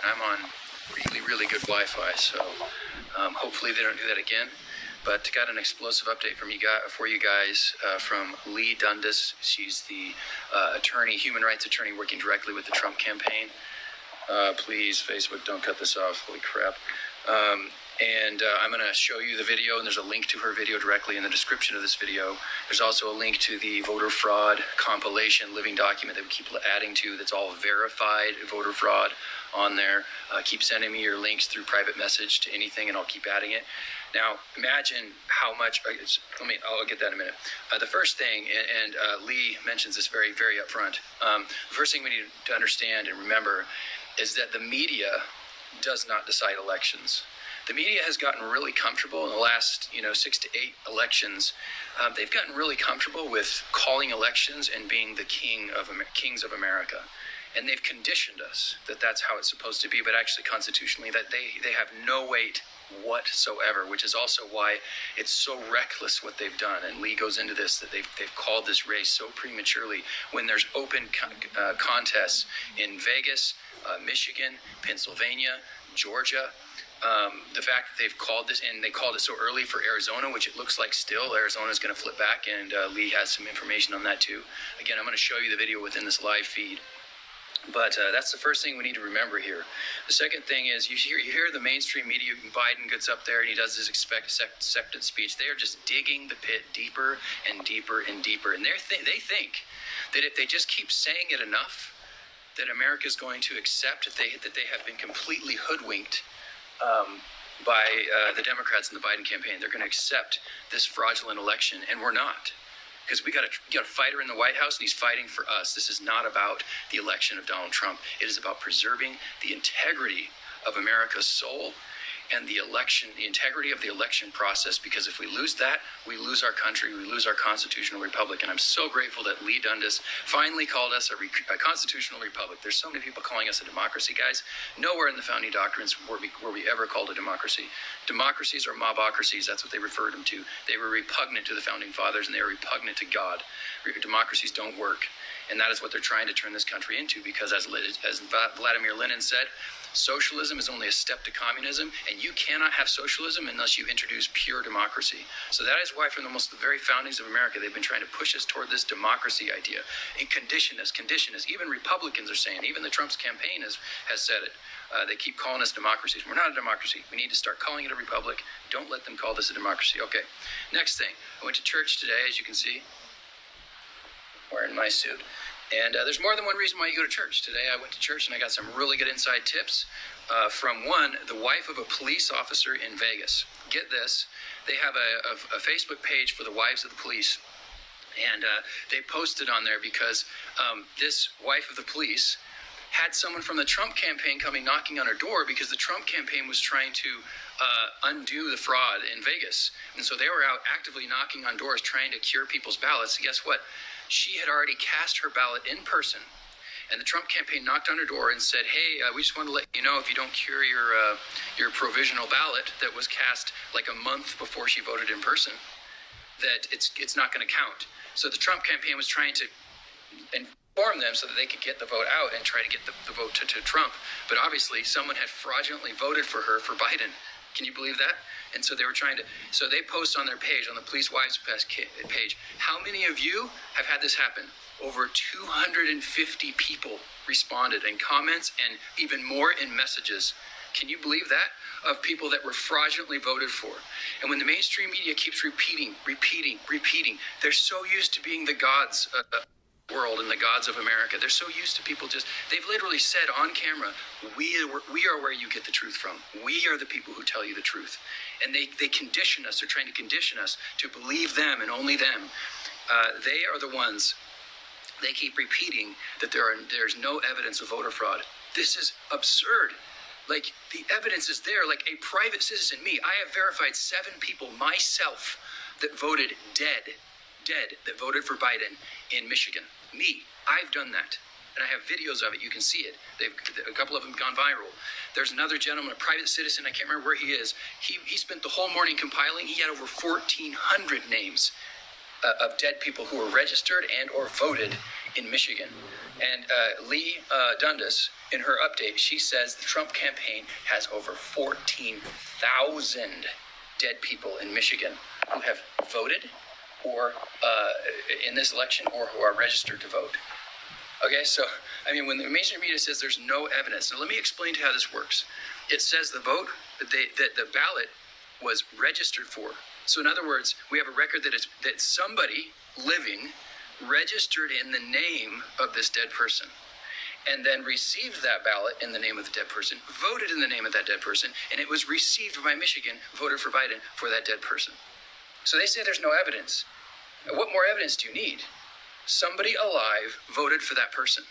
and I'm on really, really good Wi-Fi, so hopefully they don't do that again. But got an explosive update from for you guys from Leigh Dundas. She's the human rights attorney working directly with the Trump campaign. Please, Facebook, don't cut this off. Holy crap. I'm going to show you the video, and there's a link to her video directly in the description of this video. There's also a link to the voter fraud compilation living document that we keep adding to that's all verified voter fraud on there. Keep sending me your links through private message to anything, and I'll keep adding it. Now, imagine how much, I'll get that in a minute. The first thing, and Leigh mentions this very, very upfront. The first thing we need to understand and remember is that the media does not decide elections. The media has gotten really comfortable in the last, 6 to 8 elections. They've gotten really comfortable with calling elections and being the kings of America. And they've conditioned us that that's how it's supposed to be, but actually constitutionally that they have no weight whatsoever, which is also why it's so reckless what they've done. And Leigh goes into this, that they've called this race so prematurely when there's open contests in Vegas, Michigan, Pennsylvania, Georgia. The fact that they've called this, and they called it so early for Arizona, which it looks like still Arizona's going to flip back, and Leigh has some information on that too. Again, I'm going to show you the video within this live feed. But that's the first thing we need to remember here. The second thing is you hear the mainstream media. Biden gets up there and he does his acceptance speech. They are just digging the pit deeper and deeper and deeper. And they think that if they just keep saying it enough, that America is going to accept that they have been completely hoodwinked by the Democrats in the Biden campaign. They're going to accept this fraudulent election, and we're not. Because we got a fighter in the White House, and he's fighting for us. This is not about the election of Donald Trump. It is about preserving the integrity of America's soul and the integrity of the election process. Because if we lose that, we lose our country, we lose our constitutional republic. And I'm so grateful that Leigh Dundas finally called us a constitutional republic. There's so many people calling us a democracy, guys. Nowhere in the founding doctrines were we ever called a democracy. Democracies are mobocracies. That's what they referred them to. They were repugnant to the founding fathers, and they were repugnant to God. Democracies don't work. And that is what they're trying to turn this country into, because as Vladimir Lenin said, socialism is only a step to communism, and you cannot have socialism unless you introduce pure democracy. So that is why from the very foundings of America, they've been trying to push us toward this democracy idea and condition us. Even Republicans are saying, even the Trump's campaign has said it. They keep calling us democracies. We're not a democracy. We need to start calling it a republic. Don't let them call this a democracy. Okay, next thing. I went to church today, as you can see, wearing my suit. And there's more than one reason why you go to church. Today I went to church and I got some really good inside tips from the wife of a police officer in Vegas. Get this, they have a Facebook page for the wives of the police. And they posted on there because this wife of the police had someone from the Trump campaign coming knocking on her door, because the Trump campaign was trying to undo the fraud in Vegas. And so they were out actively knocking on doors trying to cure people's ballots. And guess what? She had already cast her ballot in person, and the Trump campaign knocked on her door and said, hey, we just want to let you know, if you don't cure your provisional ballot that was cast like a month before she voted in person, that it's not going to count. So the Trump campaign was trying to inform them so that they could get the vote out and try to get the vote to Trump. But obviously someone had fraudulently voted for her for Biden. Can you believe that? And so they were so they post on their page, on the Police Wives page, how many of you have had this happen? Over 250 people responded in comments, and even more in messages. Can you believe that? Of people that were fraudulently voted for. And when the mainstream media keeps repeating, they're so used to being the gods world and the gods of America. They're so used to people they've literally said on camera, we are where you get the truth from. We are the people who tell you the truth. And they condition us. They're trying to condition us to believe them and only them. They are the ones. They keep repeating that there's no evidence of voter fraud. This is absurd. Like, the evidence is there. Like, a private citizen, me, I have verified 7 people myself that voted dead, that voted for Biden in Michigan. Me, I've done that. And I have videos of it. You can see it. A couple of them gone viral. There's another gentleman, a private citizen, I can't remember where he is. He spent the whole morning compiling. He had over 1,400 names of dead people who were registered and or voted in Michigan. And Leigh Dundas, in her update, she says the Trump campaign has over 14,000 dead people in Michigan who have voted or in this election or who are registered to vote. Okay, so, I mean, when the mainstream media says there's no evidence, now let me explain to you how this works. It says the vote, that the ballot was registered for. So in other words, we have a record that somebody living registered in the name of this dead person and then received that ballot in the name of the dead person, voted in the name of that dead person, and it was received by Michigan, voted for Biden for that dead person. So they say there's no evidence. What more evidence do you need? Somebody alive voted for that person.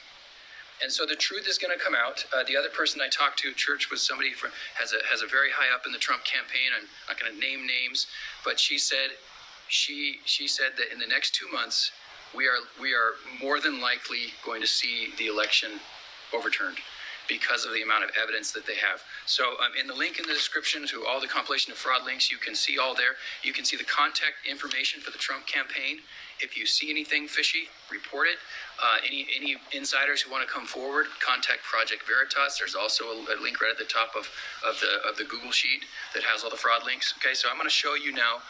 And so the truth is going to come out. The other person I talked to at church was somebody has a very high up in the Trump campaign. I'm not going to name names, but she said that in the next 2 months we are more than likely going to see the election overturned because of the amount of evidence that they have. So in the link in the description to all the compilation of fraud links, you can see all there. You can see the contact information for the Trump campaign. If you see anything fishy, report it. Any insiders who want to come forward, contact Project Veritas. There's also a link right at the top of the Google sheet that has all the fraud links. Okay, so I'm going to show you now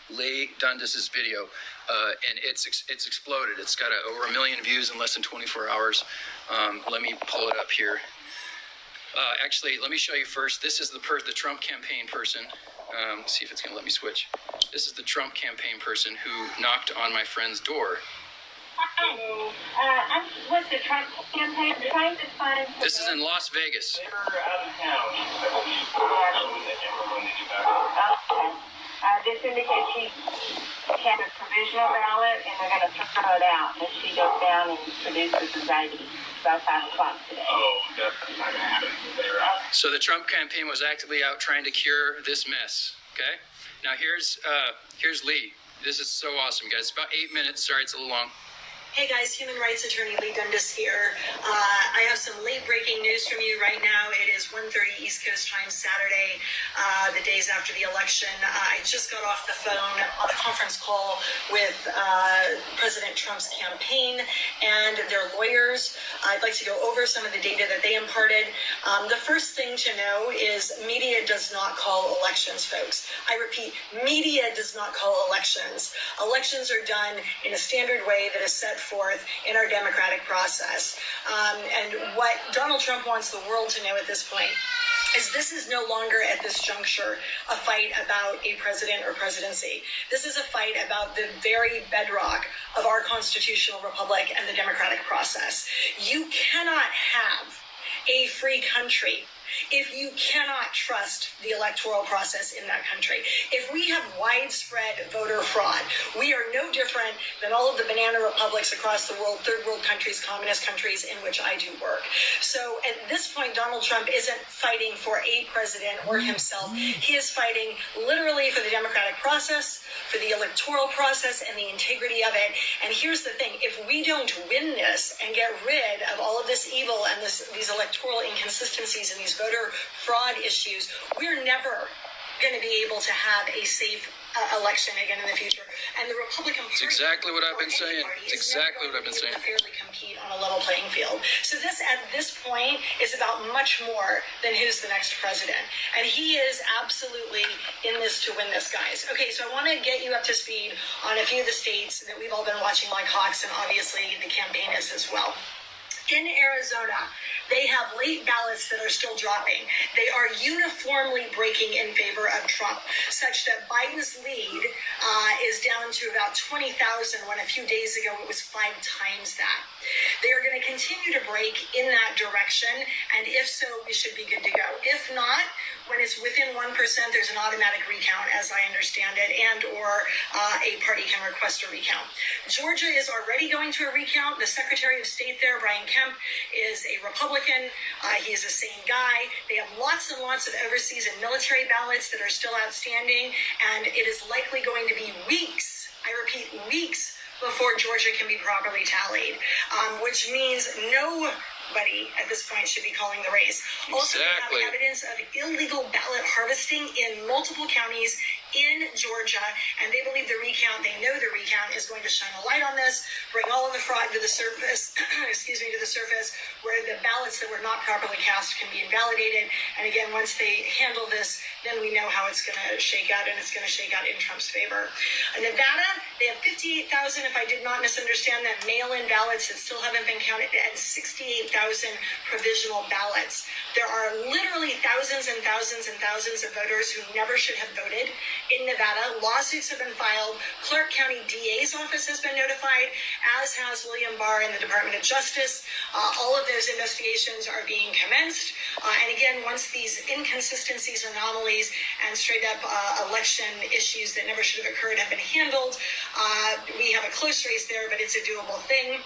Leigh Dundas's video, and it's exploded. It's got over 1 million views in less than 24 hours. Let me pull it up here. Actually, let me show you first. This is the Trump campaign person. Let's see if it's going to let me switch. This is the Trump campaign person who knocked on my friend's door. Hello. I'm with the Trump campaign trying to find... This is in Las Vegas. They were out of town, I believe. This indicates she had a provisional ballot, and they're going to throw it out. And she goes down and produces his ID about 5 o'clock today. Oh, that's not going to happen. They were out. So the Trump campaign was actively out trying to cure this mess. Okay? Now here's Leigh. This is so awesome, guys. It's about 8 minutes. Sorry, it's a little long. Hey guys, human rights attorney Leigh Dundas here. I have some late breaking news from you right now. It is 1:30 East Coast time Saturday, the days after the election. I just got off the phone on a conference call with President Trump's campaign and their lawyers. I'd like to go over some of the data that they imparted. The first thing to know is media does not call elections, folks. I repeat, media does not call elections. Elections are done in a standard way that is set forth in our democratic process. And what Donald Trump wants the world to know at this point is this is no longer at this juncture a fight about a president or presidency. This is a fight about the very bedrock of our constitutional republic and the democratic process. You cannot have a free country if you cannot trust the electoral process in that country. If we have widespread voter fraud, we are no different than all of the banana republics across the world, third world countries, communist countries in which I do work. So at this point, Donald Trump isn't fighting for a president or himself. He is fighting literally for the democratic process, for the electoral process and the integrity of it. And here's the thing, if we don't win this and get rid of all of this evil and these electoral inconsistencies and these voter fraud issues, we're never going to be able to have a safe election again in the future. And the Republican Party... It's exactly what I've been saying. It's exactly what I've been saying. ...fairly compete on a level playing field. So this, at this point, is about much more than who's the next president. And he is absolutely in this to win this, guys. Okay, so I want to get you up to speed on a few of the states that we've all been watching like hawks, and obviously the campaign is as well. In Arizona, they have late ballots that are still dropping. They are uniformly breaking in favor of Trump, such that Biden's lead is down to about 20,000 when a few days ago it was 5 times that. They are going to continue to break in that direction, and if so, we should be good to go. If not, when it's within 1%, there's an automatic recount, as I understand it, and or a party can request a recount. Georgia is already going to a recount. The Secretary of State there, Brian Kemp, is a Republican. He is a sane guy. They have lots and lots of overseas and military ballots that are still outstanding, and it is likely going to be weeks, I repeat, weeks, before Georgia can be properly tallied, which means nobody at this point should be calling the race. Also, we have evidence of illegal ballot harvesting in multiple counties in Georgia, and they believe the recount, they know the recount is going to shine a light on this, bring all of the fraud to the surface, to the surface, where the ballots that were not properly cast can be invalidated. And again, once they handle this, then we know how it's going to shake out, and it's going to shake out in Trump's favor. In Nevada, they have 58,000, if I did not misunderstand that, mail-in ballots that still haven't been counted, and 68,000 provisional ballots. There are literally thousands and thousands and thousands of voters who never should have voted in Nevada. Lawsuits have been filed. Clark County DA's office has been notified, as has William Barr in the Department of Justice. All of those investigations are being commenced. And again, once these inconsistencies, anomalies, and straight up election issues that never should have occurred have been handled, we have a close race there, but it's a doable thing.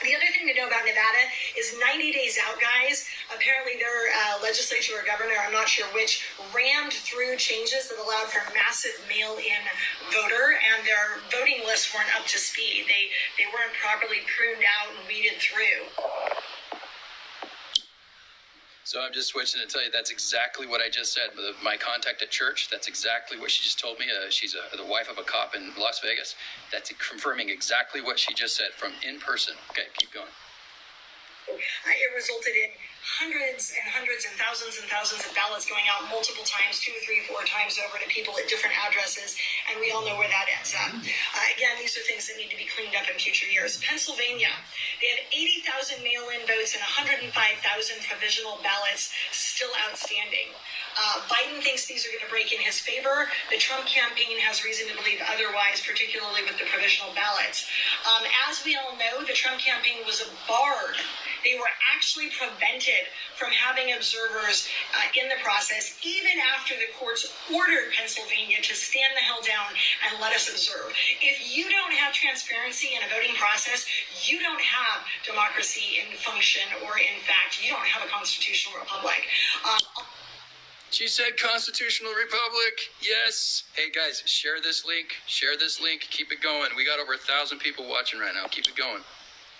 The other thing to know about Nevada is 90 days out, guys. Apparently their legislature or governor, I'm not sure which, rammed through changes that allowed for massive mail-in voter, and their voting lists weren't up to speed. They weren't properly pruned out and weeded through. So I'm just switching to tell you that's exactly what I just said. My contact at church, that's exactly what she just told me. She's the wife of a cop in Las Vegas. That's confirming exactly what she just said from in person. Okay, keep going. It resulted in hundreds and hundreds and thousands of ballots going out multiple times, 2, 3, 4 times over to people at different addresses, and we all know where that ends up. Again, these are things that need to be cleaned up in future years. Pennsylvania, they have 80,000 mail-in votes and 105,000 provisional ballots still outstanding. Biden thinks these are going to break in his favor. The Trump campaign has reason to believe otherwise, particularly with the provisional ballots. As we all know, the Trump campaign was barred. They were actually prevented from having observers in the process, even after the courts ordered Pennsylvania to stand the hell down and let us observe. If you don't have transparency in a voting process, you don't have democracy in function, or in fact, you don't have a constitutional republic. She said constitutional republic. Yes. Hey guys, share this link. Share this link. Keep it going. We got over 1,000 people watching right now. Keep it going.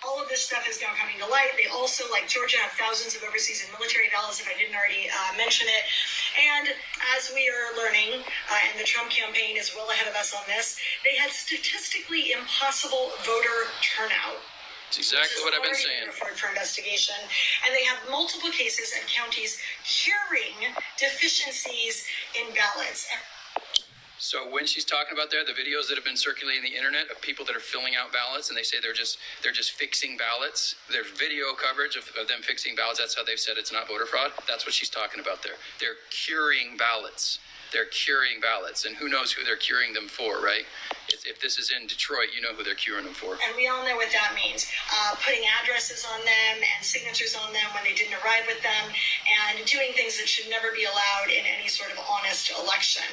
All of this stuff is now coming to light. They also, like Georgia, have thousands of overseas and military ballots, if I didn't already mention it. And as we are learning, and the Trump campaign is well ahead of us on this, they had statistically impossible voter turnout. It's exactly what I've been saying. For investigation, and they have multiple cases of counties curing deficiencies in ballots. So when she's talking about the videos that have been circulating the internet of people that are filling out ballots, and they say they're just fixing ballots. There's video coverage of them fixing ballots. That's how they've said it's not voter fraud. That's what she's talking about there. They're curing ballots. They're curing ballots, and who knows who they're curing them for, right? If this is in Detroit, you know who they're curing them for. And we all know what that means. Putting addresses on them and signatures on them when they didn't arrive with them, and doing things that should never be allowed in any sort of honest election.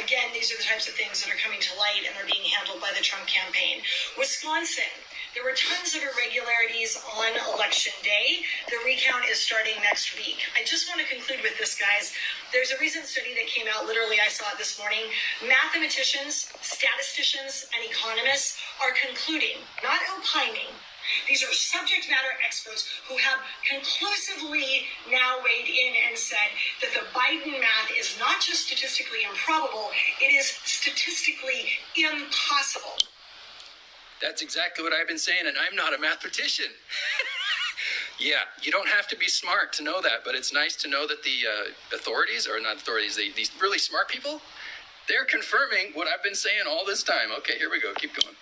Again, these are the types of things that are coming to light and are being handled by the Trump campaign. Wisconsin, there were tons of irregularities on Election Day. The recount is starting next week. I just want to conclude with this, guys. There's a recent study that came out, literally I saw it this morning. Mathematicians, statisticians, and economists are concluding, not opining. These are subject matter experts who have conclusively now weighed in and said that the Biden math is not just statistically improbable, it is statistically impossible. That's exactly what I've been saying, and I'm not a mathematician. Yeah, you don't have to be smart to know that, but it's nice to know that the authorities, or not authorities, these really smart people, they're confirming what I've been saying all this time. Okay, here we go. Keep going.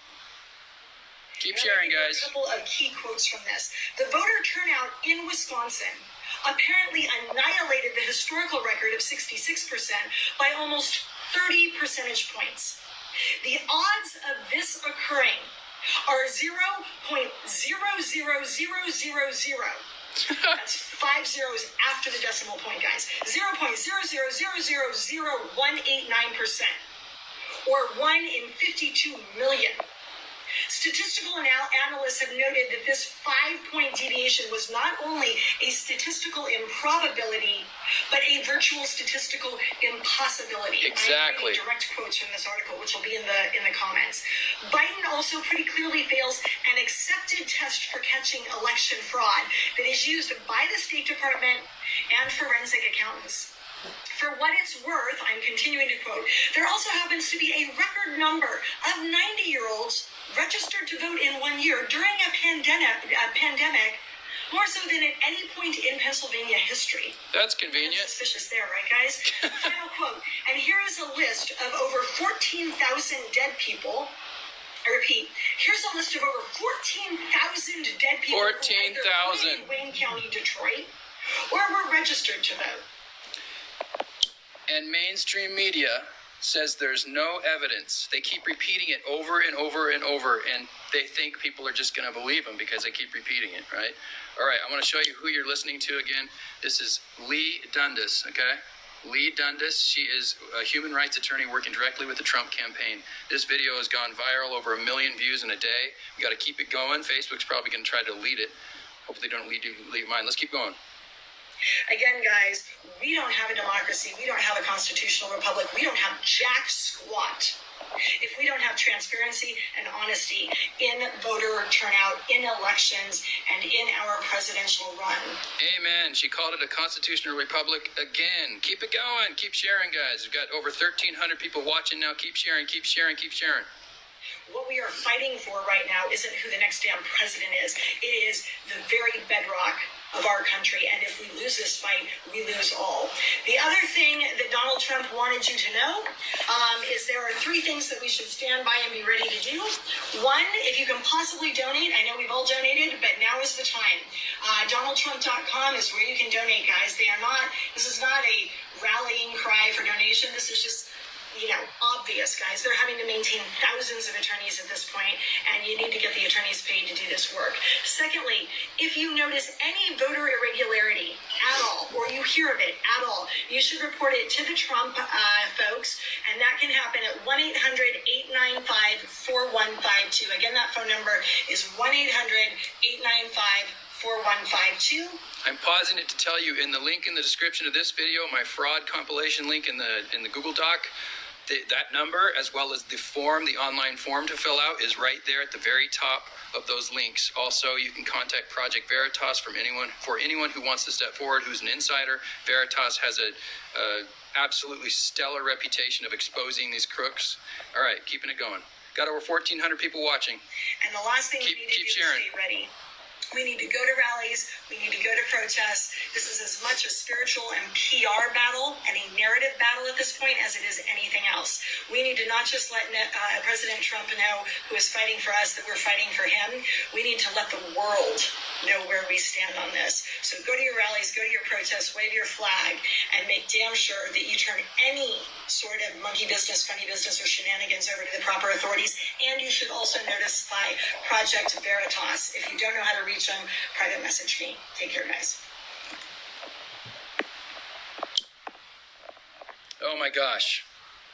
Keep sharing, guys. A couple of key quotes from this. The voter turnout in Wisconsin apparently annihilated the historical record of 66% by almost 30 percentage points. The odds of this occurring are 0.00000. That's 5 zeros after the decimal point, guys. 0.000000189%, or 1 in 52 million. Statistical analysts have noted that this 5-point deviation was not only a statistical improbability, but a virtual statistical impossibility. Exactly. I'm reading direct quotes from this article, which will be in the comments. Biden also pretty clearly fails an accepted test for catching election fraud that is used by the State Department and forensic accountants. For what it's worth, I'm continuing to quote, there also happens to be a record number of 90-year-olds registered to vote in 1 year during a pandemic, more so than at any point in Pennsylvania history. That's convenient. That's suspicious there, right, guys? Final quote. And here is a list of over 14,000 dead people. I repeat, here's a list of over 14,000 dead people. 14,000. In Wayne County, Detroit, or were registered to vote. And mainstream media says there's no evidence. They keep repeating it over and over and over, and they think people are just going to believe them because they keep repeating it, right? All right, I want to show you who you're listening to again. This is Leigh Dundas, okay? Leigh Dundas, she is a human rights attorney working directly with the Trump campaign. This video has gone viral, over 1 million views in a day. We got to keep it going. Facebook's probably going to try to delete it. Hopefully they don't leave mine. Let's keep going. Again, guys, we don't have a democracy. We don't have a constitutional republic. We don't have jack squat if we don't have transparency and honesty in voter turnout, in elections, and in our presidential run. Amen. She called it a constitutional republic again. Keep it going. Keep sharing, guys. We've got over 1,300 people watching now. Keep sharing, keep sharing, keep sharing. What we are fighting for right now isn't who the next damn president is. It is the very bedrock of our country, and if we lose this fight, we lose all. The other thing that Donald Trump wanted you to know is there are 3 things that we should stand by and be ready to do. One, if you can possibly donate, I know we've all donated, but now is the time. DonaldTrump.com is where you can donate, guys. This is not a rallying cry for donation. This is just, obvious, guys. They're having to maintain thousands of attorneys at this point, and you need to get the attorneys paid to do this work. Secondly, if you notice any voter irregularity at all, or you hear of it at all, you should report it to the Trump folks, and that can happen at 1-800-895-4152. Again, that phone number is 1-800-895-4152. I'm pausing it to tell you in the link in the description of this video, my fraud compilation link in the Google Doc, that number, as well as the online form to fill out, is right there at the very top of those links. Also, you can contact Project Veritas for anyone who wants to step forward, who's an insider. Veritas has a absolutely stellar reputation of exposing these crooks. All right, keeping it going. Got over 1,400 people watching. And the last thing we need to do sharing. Is stay ready. We need to go to rallies. We need to go to protests. This is as much a spiritual and PR battle and a narrative battle at this point as it is anything else. We need to not just let President Trump know, who is fighting for us, that we're fighting for him. We need to let the world know where we stand on this. So go to your rallies, go to your protests, wave your flag, and make damn sure that you turn any sort of monkey business, funny business, or shenanigans over to the proper authorities. And you should also notify Project Veritas. If you don't know how to reach them, private message me. Take care, guys. Oh my gosh.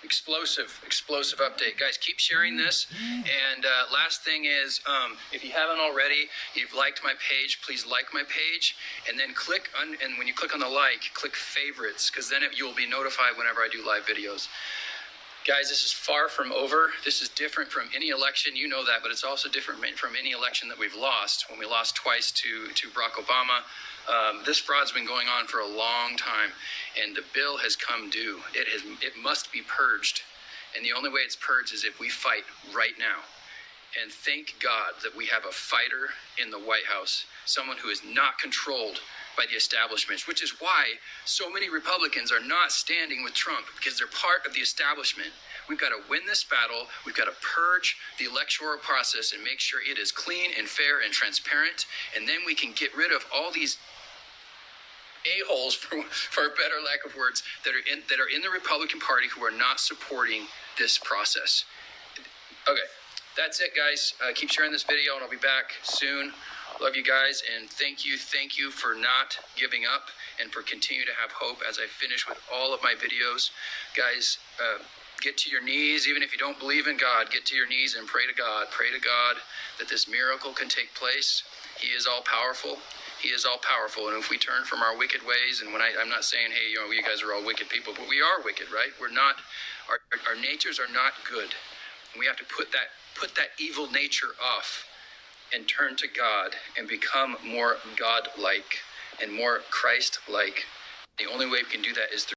Explosive update. Guys, keep sharing this. And last thing is, if you haven't already, you've liked my page, please like my page. And then and when you click on the like, click favorites, because then you'll be notified whenever I do live videos. Guys, this is far from over. This is different from any election. You know that, but it's also different from any election that we've lost. When we lost twice to Barack Obama, this fraud's been going on for a long time, and the bill has come due. It must be purged, and the only way it's purged is if we fight right now. And thank God that we have a fighter in the White House, someone who is not controlled by the establishment, which is why so many Republicans are not standing with Trump, because they're part of the establishment. We've got to win this battle. We've got to purge the electoral process and make sure it is clean and fair and transparent. And then we can get rid of all these a-holes, for a better lack of words, that are in the Republican Party who are not supporting this process. Okay, that's it, guys. Keep sharing this video, and I'll be back soon. Love you guys, and thank you for not giving up and for continue to have hope as I finish with all of my videos. Guys, get to your knees. Even if you don't believe in God, get to your knees and pray to God. Pray to God that this miracle can take place. He is all powerful. He is all powerful. And if we turn from our wicked ways, and I'm not saying, hey, you guys are all wicked people, but we are wicked, right? We're not, our natures are not good. And we have to put that evil nature off and turn to God and become more God-like and more Christ-like. The only way we can do that is through